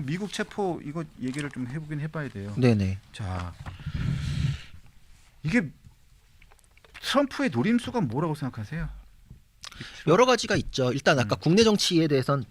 그 미국 체포 이거 얘기를 좀 해보긴 해봐야 돼요. 네네. 자, 이게 트럼프의 노림수가 뭐라고 생각하세요? 여러 가지가 있죠. 일단 아까 음. 국내 정치에 대해선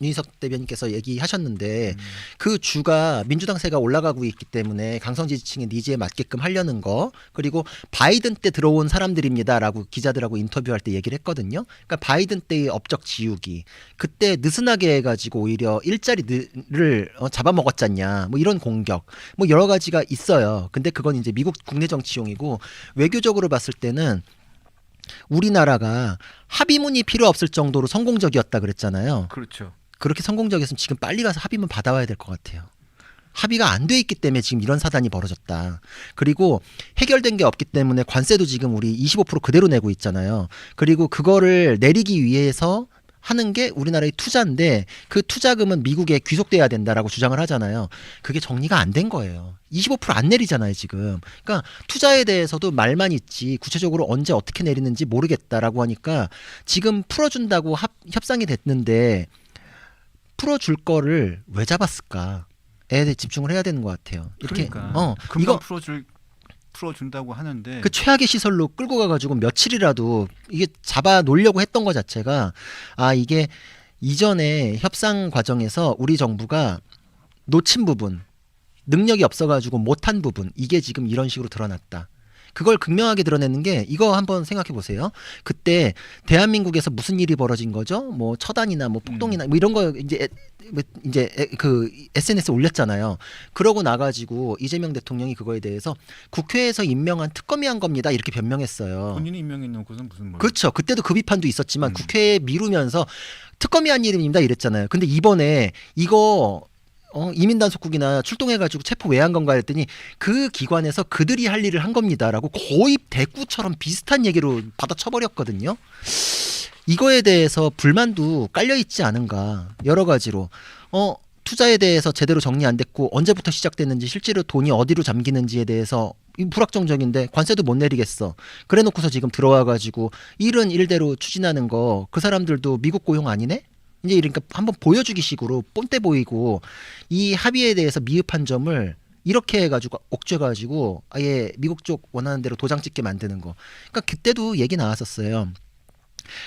윤희석 대변인께서 얘기하셨는데 그 주가 민주당세가 올라가고 있기 때문에 강성 지지층의 니즈에 맞게끔 하려는 거, 그리고 바이든 때 들어온 사람들입니다라고 기자들하고 인터뷰할 때 얘기를 했거든요. 그러니까 바이든 때의 업적 지우기, 그때 느슨하게 해가지고 오히려 일자리를 잡아먹었잖냐, 뭐 이런 공격, 뭐 여러 가지가 있어요. 근데 그건 이제 미국 국내 정치용이고, 외교적으로 봤을 때는 우리나라가 합의문이 필요 없을 정도로 성공적이었다 그랬잖아요. 그렇죠. 그렇게 성공적이었으면 지금 빨리 가서 합의문 받아와야 될 것 같아요. 합의가 안 돼 있기 때문에 지금 이런 사단이 벌어졌다. 그리고 해결된 게 없기 때문에 관세도 지금 우리 25% 그대로 내고 있잖아요. 그리고 그거를 내리기 위해서 하는 게 우리나라의 투자인데, 그 투자금은 미국에 귀속돼야 된다라고 주장을 하잖아요. 그게 정리가 안 된 거예요. 25%안 내리잖아요 지금. 그러니까 투자에 대해서도 말만 있지 구체적으로 언제 어떻게 내리는지 모르겠다라고 하니까, 지금 풀어준다고 협상이 됐는데 풀어줄 거를 왜 잡았을까에 대해 집중을 해야 되는 것 같아요. 이렇게 그러니까 금방 이거 풀어준다고 하는데 그 최악의 시설로 끌고 가가지고 며칠이라도 이게 잡아 놓으려고 했던 것 자체가, 이게 이전에 협상 과정에서 우리 정부가 놓친 부분, 능력이 없어가지고 못한 부분, 이게 지금 이런 식으로 드러났다. 그걸 극명하게 드러내는 게, 이거 한번 생각해 보세요. 그때 대한민국에서 무슨 일이 벌어진 거죠? 뭐 처단이나 뭐 폭동이나 뭐 이런 거 이제 그 SNS에 올렸잖아요. 그러고 나가지고 이재명 대통령이 그거에 대해서 국회에서 임명한 특검이 한 겁니다, 이렇게 변명했어요. 본인이 임명했는 것은 무슨 말? 그렇죠. 그때도 그 비판도 있었지만 국회에 미루면서 특검이 한 일입니다 이랬잖아요. 근데 이번에 이거 이민단속국이나 출동해가지고 체포 왜 한 건가 했더니 그 기관에서 그들이 할 일을 한 겁니다라고 거의 대꾸처럼 비슷한 얘기로 받아쳐버렸거든요. 이거에 대해서 불만도 깔려있지 않은가, 여러 가지로. 투자에 대해서 제대로 정리 안 됐고 언제부터 시작됐는지, 실제로 돈이 어디로 잠기는지에 대해서 불확정적인데 관세도 못 내리겠어. 그래 놓고서 지금 들어와가지고 일은 일대로 추진하는 거, 그 사람들도 미국 고용 아니네? 이제 그러니까 한번 보여주기 식으로 뽐때 보이고, 이 합의에 대해서 미흡한 점을 이렇게 해가지고 옥죄가지고 아예 미국 쪽 원하는 대로 도장 찍게 만드는 거. 그러니까 그때도 얘기 나왔었어요.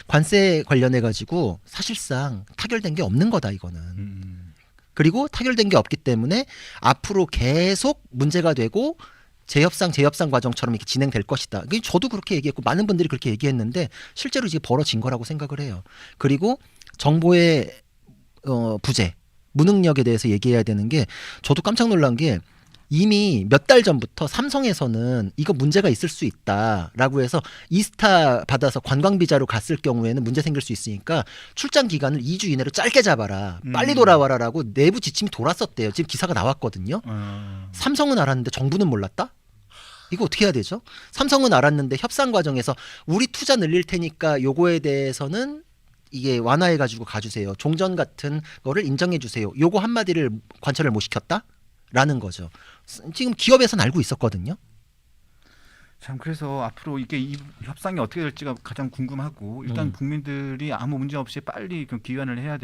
관세 관련해가지고 사실상 타결된 게 없는 거다 이거는. 그리고 타결된 게 없기 때문에 앞으로 계속 문제가 되고 재협상 과정처럼 이렇게 진행될 것이다. 저도 그렇게 얘기했고 많은 분들이 그렇게 얘기했는데 실제로 이제 벌어진 거라고 생각을 해요. 그리고 정보의 부재, 무능력에 대해서 얘기해야 되는 게, 저도 깜짝 놀란 게 이미 몇 달 전부터 삼성에서는 이거 문제가 있을 수 있다라고 해서 이스타 받아서 관광비자로 갔을 경우에는 문제 생길 수 있으니까 출장 기간을 2주 이내로 짧게 잡아라, 빨리 돌아와라라고 내부 지침이 돌았었대요. 지금 기사가 나왔거든요. 삼성은 알았는데 정부는 몰랐다? 이거 어떻게 해야 되죠? 삼성은 알았는데 협상 과정에서 우리 투자 늘릴 테니까 요거에 대해서는 이게 완화해가지고 가주세요, 종전 같은 거를 인정해주세요, 요거 한마디를 관철을 못 시켰다라는 거죠. 지금 기업에서는 알고 있었거든요. 참, 그래서 앞으로 이게 이 협상이 어떻게 될지가 가장 궁금하고, 일단 국민들이 아무 문제 없이 빨리 그 기원을 해야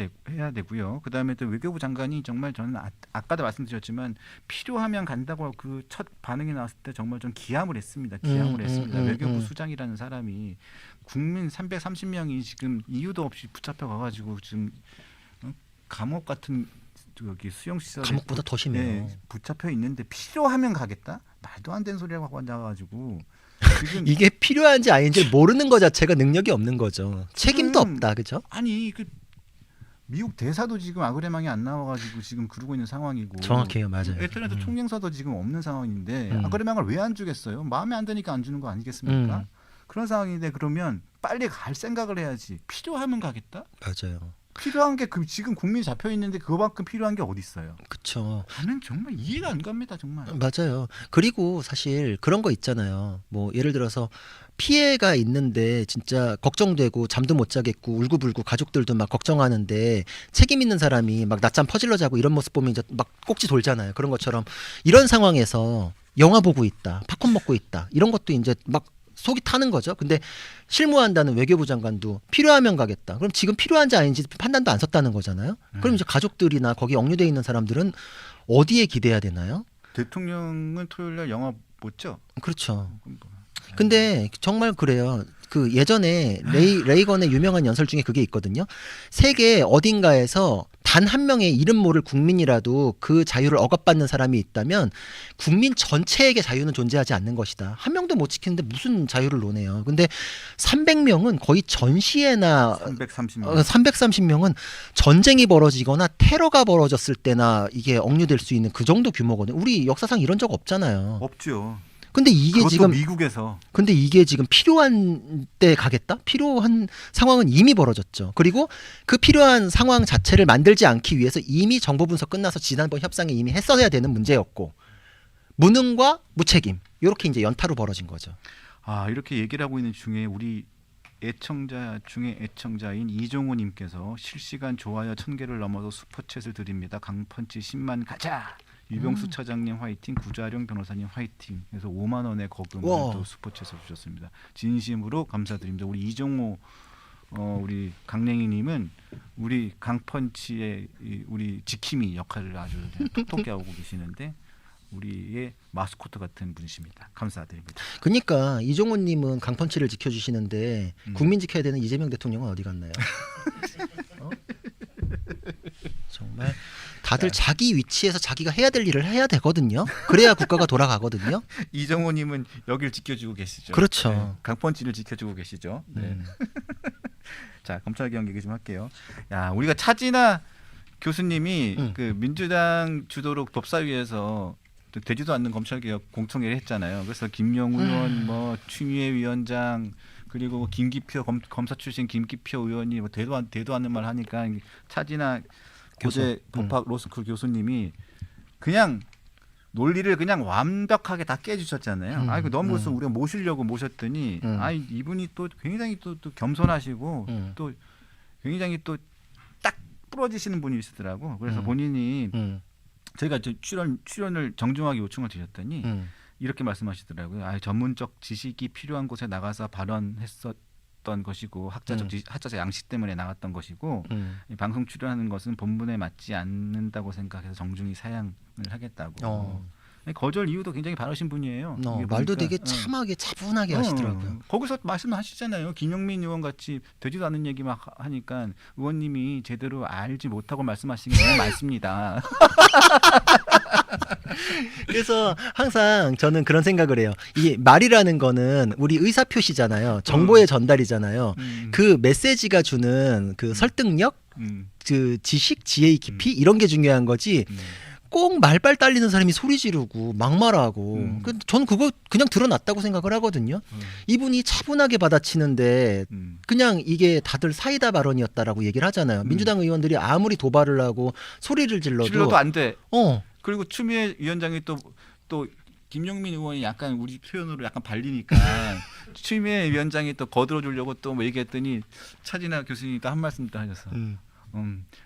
되고요. 그다음에 또 외교부 장관이 정말 저는 아까도 말씀드렸지만 필요하면 간다고 그 첫 반응이 나왔을 때 정말 좀 기함을 했습니다. 외교부 수장이라는 사람이 국민 330명이 지금 이유도 없이 붙잡혀 가가지고 지금 감옥 같은 저기 수용 시설에 감옥보다 더 심해요. 붙잡혀 있는데 필요하면 가겠다? 말도 안 되는 소리라고 하고 앉아가지고 지금 이게 필요한지 아닌지 모르는 것 자체가 능력이 없는 거죠. 책임도 없다, 그죠? 아니 그 미국 대사도 지금 아그레망이 안 나와가지고 지금 그러고 있는 상황이고, 정확해요, 맞아요. 애틀랜타 총영사도 지금 없는 상황인데 아그레망을 왜 안 주겠어요? 마음에 안 드니까 안 주는 거 아니겠습니까? 그런 상황인데 그러면 빨리 갈 생각을 해야지. 필요하면 가겠다? 맞아요. 필요한 게 지금 국민이 잡혀 있는데 그거만큼 필요한 게 어디 있어요? 그렇죠. 나는 정말 이해가 안 갑니다, 정말. 맞아요. 그리고 사실 그런 거 있잖아요. 뭐 예를 들어서 피해가 있는데 진짜 걱정되고 잠도 못 자겠고 울고불고 가족들도 막 걱정하는데 책임 있는 사람이 막 낮잠 퍼질러 자고 이런 모습 보면 이제 막 꼭지 돌잖아요. 그런 것처럼 이런 상황에서 영화 보고 있다, 팝콘 먹고 있다, 이런 것도 이제 막 속이 타는 거죠. 근데 실무한다는 외교부 장관도 필요하면 가겠다. 그럼 지금 필요한지 아닌지 판단도 안 섰다는 거잖아요. 그럼 이제 가족들이나 거기 억류돼 있는 사람들은 어디에 기대야 되나요? 대통령은 토요일 날 영화 보죠? 그렇죠. 그럼 뭐. 근데 정말 그래요. 그 예전에 레이건의 유명한 연설 중에 그게 있거든요. 세계 어딘가에서 단 한 명의 이름 모를 국민이라도 그 자유를 억압받는 사람이 있다면 국민 전체에게 자유는 존재하지 않는 것이다. 한 명도 못 지키는데 무슨 자유를 논해요. 근데 300명은 거의 전시회나 330명. 330명은 전쟁이 벌어지거나 테러가 벌어졌을 때나 이게 억류될 수 있는 그 정도 규모거든요. 우리 역사상 이런 적 없잖아요. 없죠. 근데 이게 그것도 지금 미국에서. 근데 이게 지금 필요한 때 가겠다? 필요한 상황은 이미 벌어졌죠. 그리고 그 필요한 상황 자체를 만들지 않기 위해서 이미 정보 분석 끝나서 지난번 협상에 이미 했어야 되는 문제였고 무능과 무책임 이렇게 이제 연타로 벌어진 거죠. 아, 이렇게 얘기를 하고 있는 중에 우리 애청자 중에 애청자인 이종호님께서 실시간 좋아요 1000개를 넘어서 슈퍼챗을 드립니다. 강펀치 10만 가자. 유병수 차장님 화이팅, 구자룡 변호사님 화이팅. 그래서 5만 원의 거금을 와. 또 슈퍼챗을 주셨습니다. 진심으로 감사드립니다. 우리 이종호 우리 강냉이님은 우리 강펀치의 우리 지킴이 역할을 아주 그냥 톡톡히 하고 계시는데 우리의 마스코트 같은 분이십니다. 감사드립니다. 그러니까 이종호님은 강펀치를 지켜주시는데 국민 지켜야 되는 이재명 대통령은 어디 갔나요? 어? 정말 다들 자기 위치에서 자기가 해야 될 일을 해야 되거든요. 그래야 국가가 돌아가거든요. 이정호님은 여길 지켜주고 계시죠. 그렇죠. 네, 강펀치를 지켜주고 계시죠. 네. 자, 검찰 개혁 얘기 좀 할게요. 야, 우리가 차진아 교수님이 그 민주당 주도로 법사위에서 되지도 않는 검찰 개혁 공청회를 했잖아요. 그래서 김용 의원, 뭐 추미애 위원장 그리고 김기표 검사 출신 김기표 의원이 뭐 되도 않는 말 하니까 차진아 고대 법학 로스쿨 교수님이 그냥 논리를 그냥 완벽하게 다 깨주셨잖아요. 아이고 너무 그래서 우리가 모시려고 모셨더니 아 이분이 또 굉장히 또 겸손하시고 또 굉장히 또 딱 부러지시는 분이시더라고. 그래서 본인이 저희가 출연을 정중하게 요청을 드렸더니 이렇게 말씀하시더라고요. 아, 전문적 지식이 필요한 곳에 나가서 발언했었던 것이고 학자적 양식 때문에 나갔던 것이고 이 방송 출연하는 것은 본분에 맞지 않는다고 생각해서 정중히 사양을 하겠다고. 거절 이유도 굉장히 바르신 분이에요. 이게 말도 보니까, 되게 참하게 차분하게 하시더라고요. 거기서 말씀하시잖아요. 김용민 의원 같이 되지도 않는 얘기 막 하니까 의원님이 제대로 알지 못하고 말씀하시는 게 너무 많습니다. 그래서 항상 저는 그런 생각을 해요. 이게 말이라는 거는 우리 의사 표시잖아요. 정보의 전달이잖아요. 그 메시지가 주는 그 설득력, 그 지식, 지혜의 깊이 이런 게 중요한 거지. 꼭 말빨 딸리는 사람이 소리 지르고 막말하고 저는 그거 그냥 드러났다고 생각을 하거든요. 이분이 차분하게 받아치는데 그냥 이게 다들 사이다 발언이었다라고 얘기를 하잖아요. 민주당 의원들이 아무리 도발을 하고 소리를 질러도 안 돼. 그리고 추미애 위원장이 또 김용민 의원이 약간 우리 표현으로 약간 발리니까 추미애 위원장이 또 거들어주려고 또 뭐 얘기했더니 차진아 교수님이 또 한 말씀 또 하셔서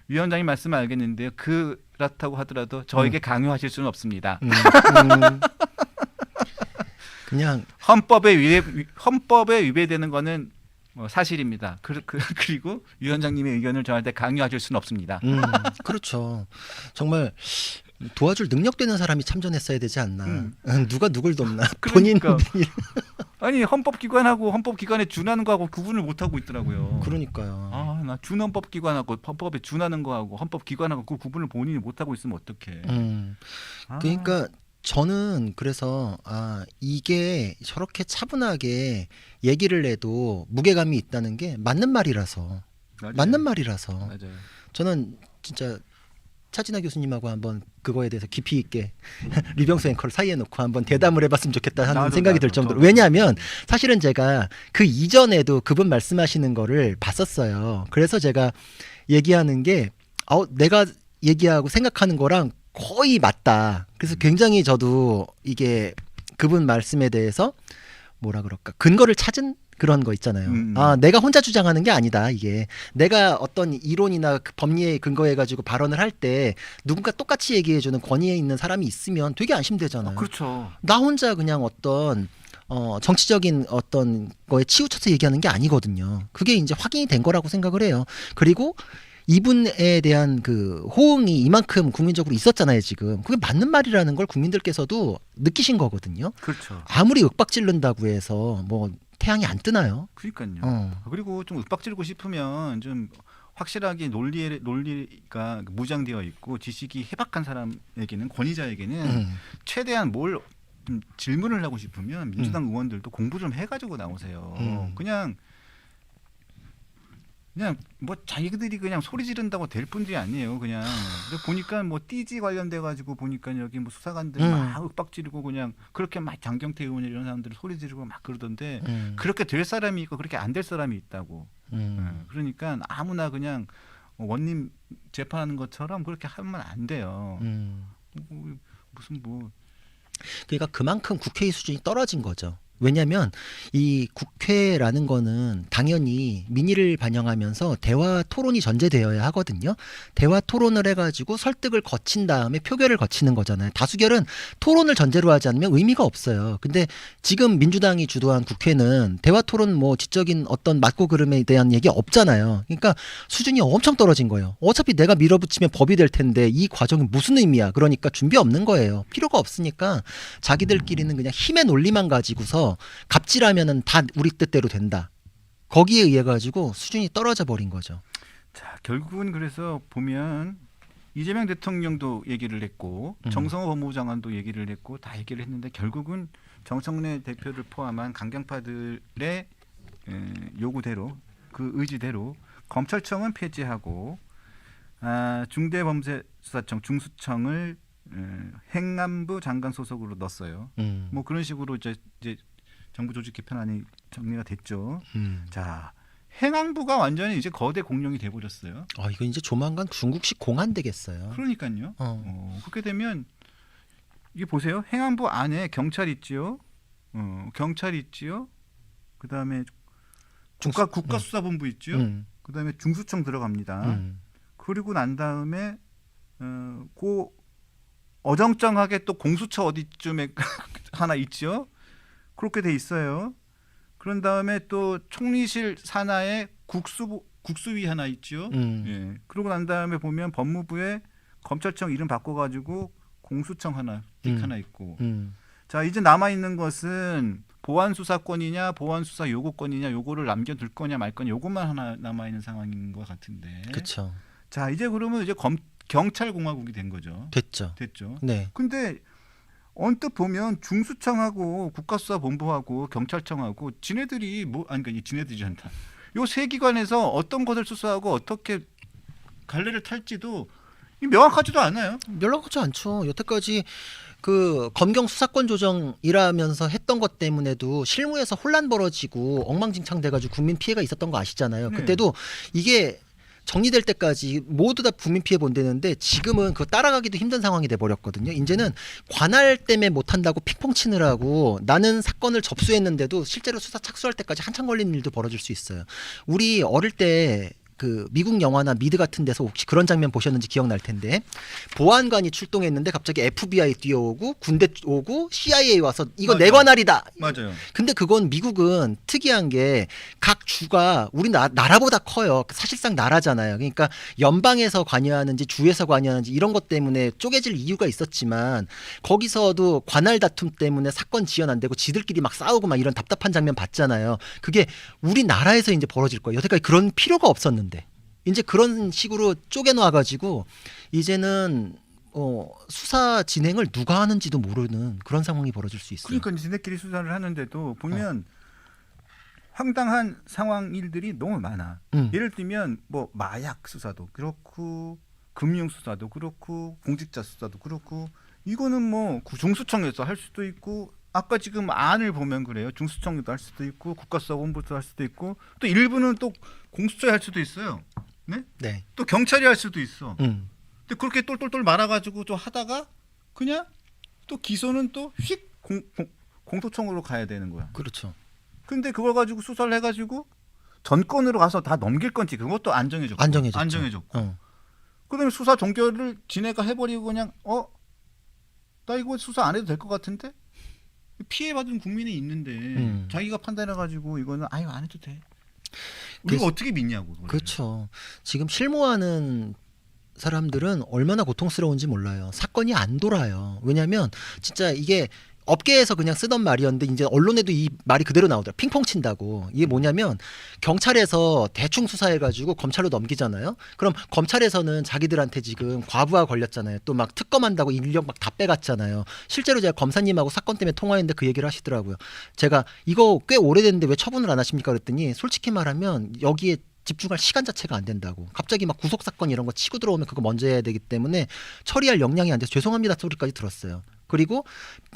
위원장이 말씀을 알겠는데요. 그렇다고 하더라도 저에게 강요하실 수는 없습니다. 그냥 헌법에 위배되는 거는 뭐 사실입니다. 그리고 위원장님의 의견을 저한테 강요하실 수는 없습니다. 그렇죠. 정말 도와줄 능력 되는 사람이 참전했어야 되지 않나. 누가 누굴 돕나. 그러니까. 본인 아니 헌법기관하고 헌법기관에 준하는 거하고 구분을 못 하고 있더라고요. 그러니까요. 아, 나 준헌법기관하고 헌법에 준하는 거하고 헌법기관하고 그 구분을 본인이 못 하고 있으면 어떡해. 그러니까 저는 그래서 이게 저렇게 차분하게 얘기를 해도 무게감이 있다는 게 맞는 말이라서. 맞아요. 저는 진짜 차진아 교수님하고 한번 그거에 대해서 깊이 있게 류병수 앵커를 사이에 놓고 한번 대담을 해봤으면 좋겠다 하는 생각이 들 정도로. 왜냐하면 사실은 제가 그 이전에도 그분 말씀하시는 거를 봤었어요. 그래서 제가 얘기하는 게 내가 얘기하고 생각하는 거랑 거의 맞다. 그래서 굉장히 저도 이게 그분 말씀에 대해서 뭐라 그럴까 근거를 찾은 그런 거 있잖아요. 내가 혼자 주장하는 게 아니다. 이게 내가 어떤 이론이나 그 법리에 근거해가지고 발언을 할 때 누군가 똑같이 얘기해주는 권위에 있는 사람이 있으면 되게 안심되잖아요. 그렇죠. 나 혼자 그냥 어떤 정치적인 어떤 거에 치우쳐서 얘기하는 게 아니거든요. 그게 이제 확인이 된 거라고 생각을 해요. 그리고 이분에 대한 그 호응이 이만큼 국민적으로 있었잖아요, 지금. 그게 맞는 말이라는 걸 국민들께서도 느끼신 거거든요. 그렇죠. 아무리 윽박 지른다고 해서 뭐 태양이 안 뜨나요? 그러니까요. 그리고 좀 윽박지르고 싶으면 좀 확실하게 논리가 무장되어 있고 지식이 해박한 사람에게는 권위자에게는 최대한 뭘 좀 질문을 하고 싶으면 민주당 의원들도 공부 좀 해가지고 나오세요. 그냥 뭐 자기들이 그냥 소리 지른다고 될 뿐이 아니에요. 그냥 근데 보니까 뭐 띠지 관련돼 가지고 보니까 여기 뭐 수사관들 막 윽박 지르고 그냥 그렇게 막 장경태 의원 이런 사람들이 소리 지르고 막 그러던데 그렇게 될 사람이 있고 그렇게 안 될 사람이 있다고. 그러니까 아무나 그냥 원님 재판하는 것처럼 그렇게 하면 안 돼요. 무슨 뭐 그러니까 그만큼 국회의 수준이 떨어진 거죠. 왜냐하면 이 국회라는 거는 당연히 민의를 반영하면서 대화 토론이 전제되어야 하거든요. 대화 토론을 해가지고 설득을 거친 다음에 표결을 거치는 거잖아요. 다수결은 토론을 전제로 하지 않으면 의미가 없어요. 근데 지금 민주당이 주도한 국회는 대화 토론 뭐 지적인 어떤 맞고 그름에 대한 얘기 없잖아요. 그러니까 수준이 엄청 떨어진 거예요. 어차피 내가 밀어붙이면 법이 될 텐데 이 과정이 무슨 의미야. 그러니까 준비 없는 거예요. 필요가 없으니까 자기들끼리는 그냥 힘의 논리만 가지고서 갑질하면은 다 우리 뜻대로 된다. 거기에 의해 가지고 수준이 떨어져 버린 거죠. 자, 결국은 그래서 보면 이재명 대통령도 얘기를 했고 정성호 법무부 장관도 얘기를 했고 다 얘기를 했는데 결국은 정청래 대표를 포함한 강경파들의 요구대로 그 의지대로 검찰청은 폐지하고 중대범죄수사청 중수청을 행안부 장관 소속으로 넣었어요. 뭐 그런 식으로 이제 정부 조직 개편안이 정리가 됐죠. 자, 행안부가 완전히 이제 거대 공룡이 돼버렸어요. 이거 이제 조만간 중국식 공안 되겠어요. 그러니까요. 그렇게 되면 이게 보세요. 행안부 안에 경찰 있지요. 경찰 있지요. 그다음에 국가수사본부 있지요. 그다음에 중수청 들어갑니다. 그리고 난 다음에 그 어정쩡하게 또 공수처 어디쯤에 하나 있죠. 그렇게 돼 있어요. 그런 다음에 또 총리실 산하에 국수위 하나 있죠. 예. 그러고 난 다음에 보면 법무부에 검찰청 이름 바꿔가지고 공수청 하나 하나 있고. 자, 이제 남아 있는 것은 보안 수사권이냐, 보안 수사 요구권이냐, 요거를 남겨둘 거냐 말 거냐, 요것만 하나 남아 있는 상황인 것 같은데. 그렇죠. 자, 이제 그러면 이제 경찰공화국이 된 거죠. 됐죠. 네. 근데 언뜻 보면 중수청하고 국가수사본부하고 경찰청하고 지네들이 지네들이 않다. 요 세 기관에서 어떤 것을 수사하고 어떻게 갈래를 탈지도 명확하지도 않아요. 연락하지 않죠. 여태까지 그 검경 수사권 조정이라면서 했던 것 때문에도 실무에서 혼란 벌어지고 엉망진창 돼가지고 국민 피해가 있었던 거 아시잖아요. 네. 그때도 이게 정리될 때까지 모두 다 국민 피해 본다는데 지금은 그거 따라가기도 힘든 상황이 돼 버렸거든요. 이제는 관할 때문에 못 한다고 핑퐁 치느라고 나는 사건을 접수했는데도 실제로 수사 착수할 때까지 한참 걸리는 일도 벌어질 수 있어요. 우리 어릴 때 그 미국 영화나 미드 같은 데서 혹시 그런 장면 보셨는지 기억날 텐데 보안관이 출동했는데 갑자기 FBI 뛰어오고 군대 오고 CIA 와서 이거 맞아요. 내 관할이다. 맞아요. 근데 그건 미국은 특이한 게 각 주가 우리 나라보다 커요. 사실상 나라잖아요. 그러니까 연방에서 관여하는지 주에서 관여하는지 이런 것 때문에 쪼개질 이유가 있었지만 거기서도 관할 다툼 때문에 사건 지연 안 되고 지들끼리 막 싸우고 막 이런 답답한 장면 봤잖아요. 그게 우리나라에서 이제 벌어질 거예요. 여태까지 그런 필요가 없었는데 이제 그런 식으로 쪼개놔가지고 이제는 수사 진행을 누가 하는지도 모르는 그런 상황이 벌어질 수 있어요. 그러니까 지네끼리 수사를 하는데도 보면 황당한 상황 일들이 너무 많아. 예를 들면 뭐 마약 수사도 그렇고 금융 수사도 그렇고 공직자 수사도 그렇고 이거는 뭐 중수청에서 할 수도 있고 아까 지금 안을 보면 그래요. 중수청에도 할 수도 있고 국가수사본부도 할 수도 있고 또 일부는 또 공수처에 할 수도 있어요. 네? 네. 또 경찰이 할 수도 있어. 근데 그렇게 똘똘똘 말아가지고 좀 하다가 그냥 또 기소는 또 휙 공소청으로 가야 되는 거야. 그렇죠. 근데 그걸 가지고 수사를 해가지고 전권으로 가서 다 넘길 건지 그것도 안 정해졌고. 안정해졌죠. 그다음에 수사 종결을 지네가 해버리고 그냥 나 이거 수사 안 해도 될 것 같은데 피해받은 국민이 있는데 자기가 판단해가지고 이거는 아유 안 해도 돼. 우리가 그래서- 어떻게 믿냐고. 그거를. 그렇죠. 지금 실무하는 사람들은 얼마나 고통스러운지 몰라요. 사건이 안 돌아요. 왜냐하면 진짜 이게 업계에서 그냥 쓰던 말이었는데 이제 언론에도 이 말이 그대로 나오더라. 핑퐁 친다고. 이게 뭐냐면 경찰에서 대충 수사해가지고 검찰로 넘기잖아요. 그럼 검찰에서는 자기들한테 지금 과부하 걸렸잖아요. 또 막 특검한다고 인력 막 다 빼갔잖아요. 실제로 제가 검사님하고 사건 때문에 통화했는데 그 얘기를 하시더라고요. 제가 이거 꽤 오래됐는데 왜 처분을 안 하십니까? 그랬더니 솔직히 말하면 여기에 집중할 시간 자체가 안 된다고. 갑자기 막 구속 사건 이런 거 치고 들어오면 그거 먼저 해야 되기 때문에 처리할 역량이 안 돼서 죄송합니다 소리까지 들었어요. 그리고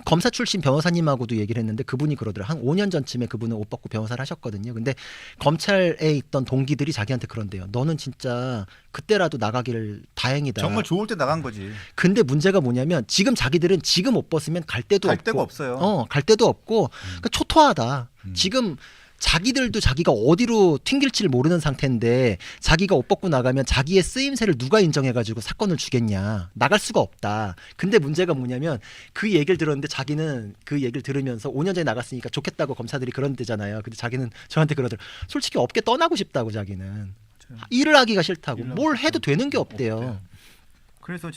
검사 출신 변호사님하고도 얘기를 했는데 그분이 그러더라. 한 5년 전쯤에 그분은 옷 벗고 변호사를 하셨거든요. 근데 검찰에 있던 동기들이 자기한테 그런대요. 너는 진짜 그때라도 나가기를 다행이다. 정말 좋을 때 나간 거지. 근데 문제가 뭐냐면 지금 자기들은 지금 옷 벗으면 갈 데도 갈 없고 데가 없어요. 갈 데도 없고 그러니까 초토하다. 지금 자기들도 자기가 어디로 튕길지를 모르는 상태인데 자기가 옷 벗고 나가면 자기의 쓰임새를 누가 인정해가지고 사건을 주겠냐. 나갈 수가 없다. 근데 문제가 뭐냐면 그 얘기를 들었는데 자기는 그 얘기를 들으면서 5년 전에 나갔으니까 좋겠다고 검사들이 그런 데잖아요. 근데 자기는 저한테 그러더라고요. 솔직히 업계 떠나고 싶다고 자기는. 맞아요. 일을 하기가 싫다고. 일을 뭘 하고 해도 되는 게 없대요. 없대요. 그래서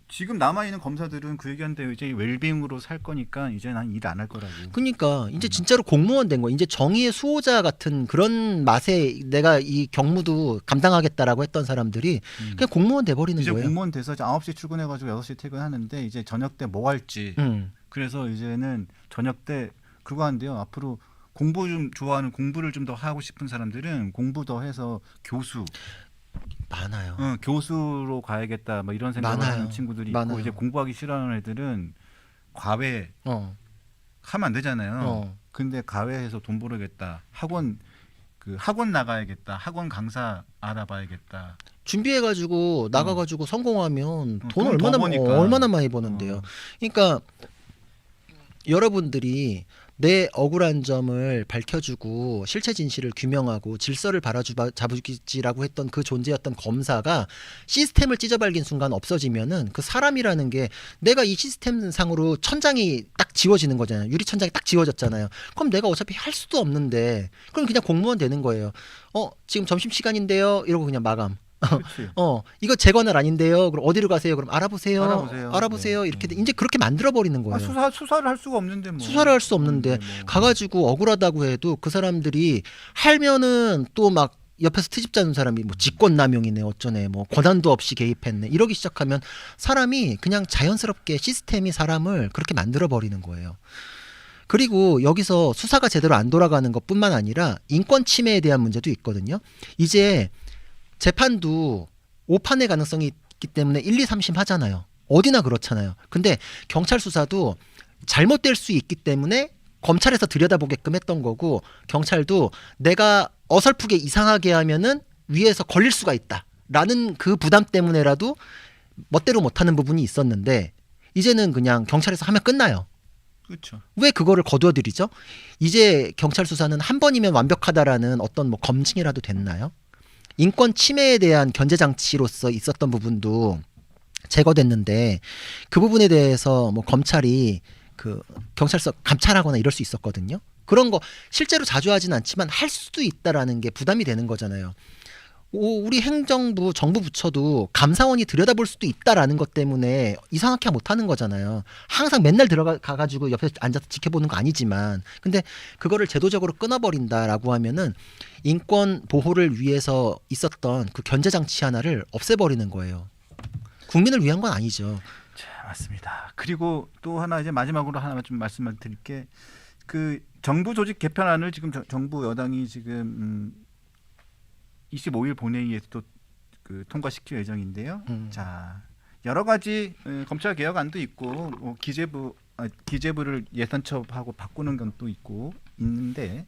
지금 남아 있는 검사들은 그 얘기한데 이제 웰빙으로 살 거니까 이제 난 일 안 할 거라고. 그러니까 이제 진짜로 공무원 된 거. 이제 정의의 수호자 같은 그런 맛에 내가 이 경무도 감당하겠다라고 했던 사람들이 그냥 공무원 돼 버리는 이제 거예요. 공무원 돼서 이제 9시 출근해가지고 6시 퇴근하는데 이제 저녁 때 뭐 할지. 그래서 이제는 저녁 때 그거 한대요. 앞으로 공부 좀 좋아하는 공부를 좀 더 하고 싶은 사람들은 공부 더 해서 교수, 많아요. 교수로 가야겠다. 뭐 이런 생각을 많아요. 하는 친구들이 많아요. 있고 이제 공부하기 싫어하는 애들은 과외 어. 하면 안 되잖아요. 어. 근데 과외해서 돈 벌어야겠다. 학원 나가야겠다. 학원 강사 알아봐야겠다. 준비해가지고 나가가지고 성공하면 돈 돈 더 얼마나 버니까. 얼마나 많이 버는데요. 그러니까 여러분들이 내 억울한 점을 밝혀주고 실체 진실을 규명하고 질서를 바라잡으지라고 했던 그 존재였던 검사가 시스템을 찢어발긴 순간 없어지면은 그 사람이라는 게 내가 이 시스템 상으로 천장이 딱 지워지는 거잖아요. 유리 천장이 딱 지워졌잖아요. 그럼 내가 어차피 할 수도 없는데 그럼 그냥 공무원 되는 거예요. 지금 점심 시간인데요. 이러고 그냥 마감. 그렇지. 이거 제 관할 아닌데요. 그럼 어디로 가세요? 그럼 알아보세요. 알아보세요. 네. 이렇게 이제 그렇게 만들어 버리는 거예요. 수사를 할 수가 없는데 뭐. 수사를 할 수 없는데 가가지고 억울하다고 해도 그 사람들이 하면은 또 막 옆에서 트집 잡는 사람이 뭐 직권남용이네 어쩌네 뭐 권한도 없이 개입했네 이러기 시작하면 사람이 그냥 자연스럽게 시스템이 사람을 그렇게 만들어 버리는 거예요. 그리고 여기서 수사가 제대로 안 돌아가는 것뿐만 아니라 인권 침해에 대한 문제도 있거든요. 이제 재판도 오판의 가능성이 있기 때문에 1, 2, 3심 하잖아요. 어디나 그렇잖아요. 근데 경찰 수사도 잘못될 수 있기 때문에 검찰에서 들여다보게끔 했던 거고 경찰도 내가 어설프게 이상하게 하면은 위에서 걸릴 수가 있다라는 그 부담 때문에라도 멋대로 못하는 부분이 있었는데 이제는 그냥 경찰에서 하면 끝나요. 그렇죠. 왜 그거를 거두어들이죠? 이제 경찰 수사는 한 번이면 완벽하다라는 어떤 뭐 검증이라도 됐나요? 인권 침해에 대한 견제 장치로서 있었던 부분도 제거됐는데 그 부분에 대해서 뭐 검찰이 그 경찰서 감찰하거나 이럴 수 있었거든요. 그런 거 실제로 자주 하진 않지만 할 수도 있다라는 게 부담이 되는 거잖아요. 우리 행정부 정부 부처도 감사원이 들여다볼 수도 있다라는 것 때문에 이상하게 못하는 거잖아요. 항상 맨날 들어가가지고 옆에 앉아서 지켜보는 거 아니지만 근데 그거를 제도적으로 끊어버린다라고 하면은 인권 보호를 위해서 있었던 그 견제 장치 하나를 없애버리는 거예요. 국민을 위한 건 아니죠. 자, 맞습니다. 그리고 또 하나 이제 마지막으로 하나만 좀 말씀을 드릴게. 그 정부 조직 개편안을 지금 정부 여당이 지금 25일 본회의에서 또 그 통과시킬 예정인데요. 자, 여러 가지 검찰 개혁안도 있고 뭐 기재부를 예산처하고 바꾸는 건 또 있는데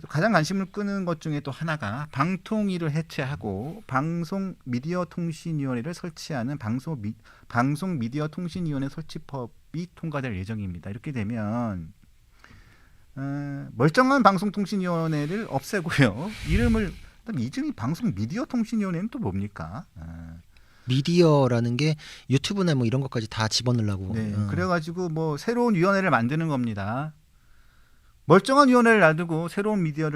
가장 관심을 끄는 것 중에 또 하나가 방통위를 해체하고 방송미디어통신위원회를 설치하는 방송미디어통신위원회 설치법이 통과될 예정입니다. 이렇게 되면 멀쩡한 방송통신위원회를 없애고요. 이름이 방송미디어통신위원회는 또 뭡니까? 미디어라는 게 유튜브나 뭐 이런 것까지 다 집어넣으려고. 네. 그래가지고 뭐 새로운 위원회를 만드는 겁니다. 멀쩡한 위원회를 놔두고 새로운 미디어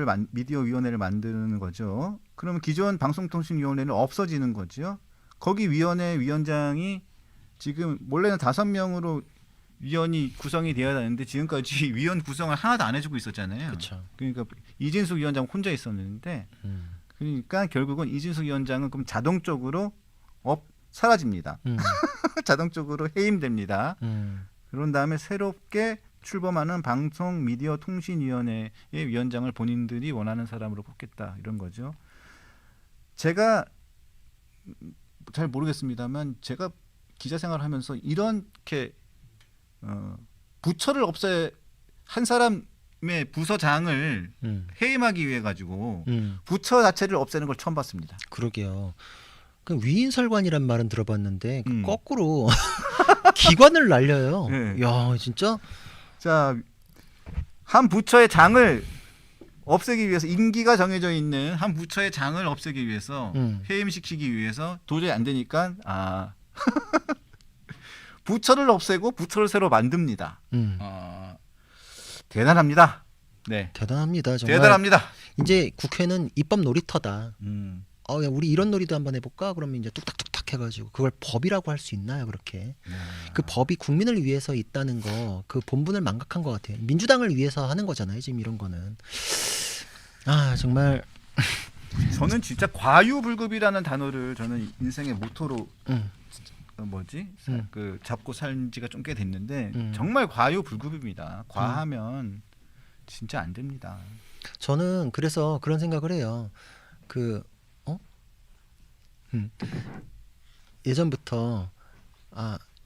위원회를 만드는 거죠. 그러면 기존 방송통신위원회는 없어지는 거죠. 거기 위원회 위원장이 지금 원래는 5명으로 위원이 구성이 되어야 하는데 지금까지 위원 구성을 하나도 안 해주고 있었잖아요. 그렇죠. 그러니까 이진숙 위원장 혼자 있었는데 그러니까 결국은 이진숙 위원장은 그럼 자동적으로 사라집니다. 자동적으로 해임됩니다. 그런 다음에 새롭게 출범하는 방송 미디어 통신위원회의 위원장을 본인들이 원하는 사람으로 뽑겠다 이런 거죠. 제가 잘 모르겠습니다만 제가 기자 생활을 하면서 이렇게 부처를 한 사람의 부서장을 해임하기 위해 가지고 부처 자체를 없애는 걸 처음 봤습니다. 그러게요. 그 위인설관이란 말은 들어봤는데 음. 거꾸로 기관을 날려요. 네. 야 진짜. 자, 한 부처의 장을 없애기 위해서 임기가 정해져 있는 한 부처의 장을 없애기 위해서 해임시키기 위해서 도저히 안 되니까 부처를 없애고 부처를 새로 만듭니다. 대단합니다. 네, 대단합니다. 정말. 대단합니다. 이제 국회는 입법 놀이터다. 음. 야, 우리 이런 놀이도 한번 해볼까? 그러면 이제 뚝딱뚝딱 해가지고 그걸 법이라고 할 수 있나요? 그렇게 그 법이 국민을 위해서 있다는 거 그 본분을 망각한 것 같아요. 민주당을 위해서 하는 거잖아요. 지금 이런 거는 정말 저는 진짜 과유불급이라는 단어를 저는 인생의 모토로 그 잡고 산 지가 좀 꽤 됐는데 정말 과유불급입니다. 과하면 진짜 안 됩니다. 저는 그래서 그런 생각을 해요. 예전부터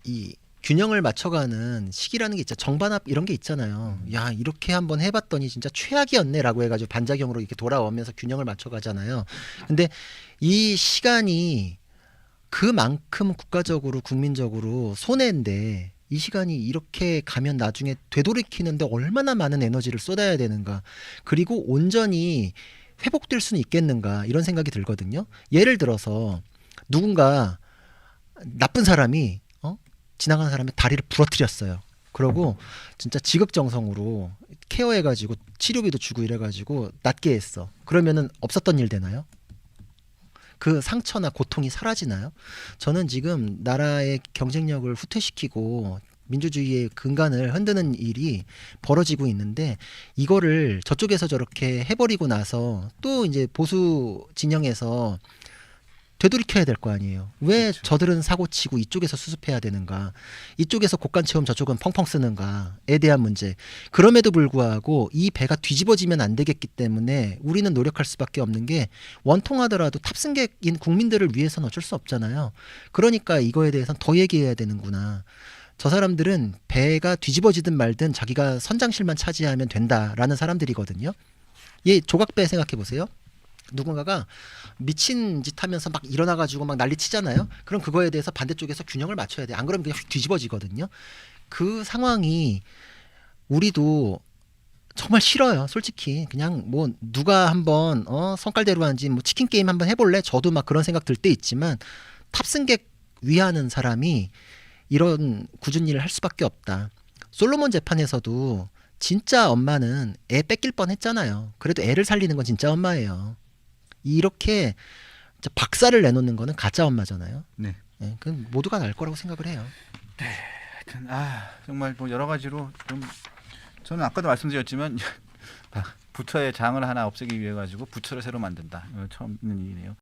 이 균형을 맞춰가는 시기라는 게 있죠. 정반합 이런 게 있잖아요. 야 이렇게 한번 해봤더니 진짜 최악이었네라고 해가지고 반작용으로 이렇게 돌아오면서 균형을 맞춰가잖아요. 근데 이 시간이 그만큼 국가적으로 국민적으로 손해인데 이 시간이 이렇게 가면 나중에 되돌이키는데 얼마나 많은 에너지를 쏟아야 되는가. 그리고 온전히 회복될 수는 있겠는가 이런 생각이 들거든요. 예를 들어서 누군가 나쁜 사람이 지나가는 사람의 다리를 부러뜨렸어요. 그러고 진짜 지극정성으로 케어해가지고 치료비도 주고 이래가지고 낫게 했어. 그러면은 없었던 일 되나요? 그 상처나 고통이 사라지나요? 저는 지금 나라의 경쟁력을 후퇴시키고 민주주의의 근간을 흔드는 일이 벌어지고 있는데 이거를 저쪽에서 저렇게 해버리고 나서 또 이제 보수 진영에서 되돌이켜야 될 거 아니에요. 왜 그렇죠. 저들은 사고치고 이쪽에서 수습해야 되는가? 이쪽에서 곡간체험 저쪽은 펑펑 쓰는가에 대한 문제. 그럼에도 불구하고 이 배가 뒤집어지면 안 되겠기 때문에 우리는 노력할 수밖에 없는 게 원통하더라도 탑승객인 국민들을 위해서는 어쩔 수 없잖아요. 그러니까 이거에 대해서는 더 얘기해야 되는구나. 저 사람들은 배가 뒤집어지든 말든 자기가 선장실만 차지하면 된다라는 사람들이거든요. 이 조각배 생각해 보세요. 누군가가 미친 짓 하면서 막 일어나가지고 막 난리 치잖아요. 그럼 그거에 대해서 반대쪽에서 균형을 맞춰야 돼. 안 그러면 그냥 휙 뒤집어지거든요. 그 상황이 우리도 정말 싫어요. 솔직히 그냥 뭐 누가 한번 성깔대로 하는지 뭐 치킨 게임 한번 해볼래? 저도 막 그런 생각 들 때 있지만 탑승객 위하는 사람이 이런 굳은 일을 할 수밖에 없다. 솔로몬 재판에서도 진짜 엄마는 애 뺏길 뻔했잖아요. 그래도 애를 살리는 건 진짜 엄마예요. 이렇게 진짜 박살을 내놓는 거는 가짜 엄마잖아요. 네. 네, 그건 모두가 날 거라고 생각을 해요. 하여튼 정말 뭐 여러 가지로 좀 저는 아까도 말씀드렸지만 부처의 장을 하나 없애기 위해 가지고 부처를 새로 만든다. 이거 처음 있는 일이네요.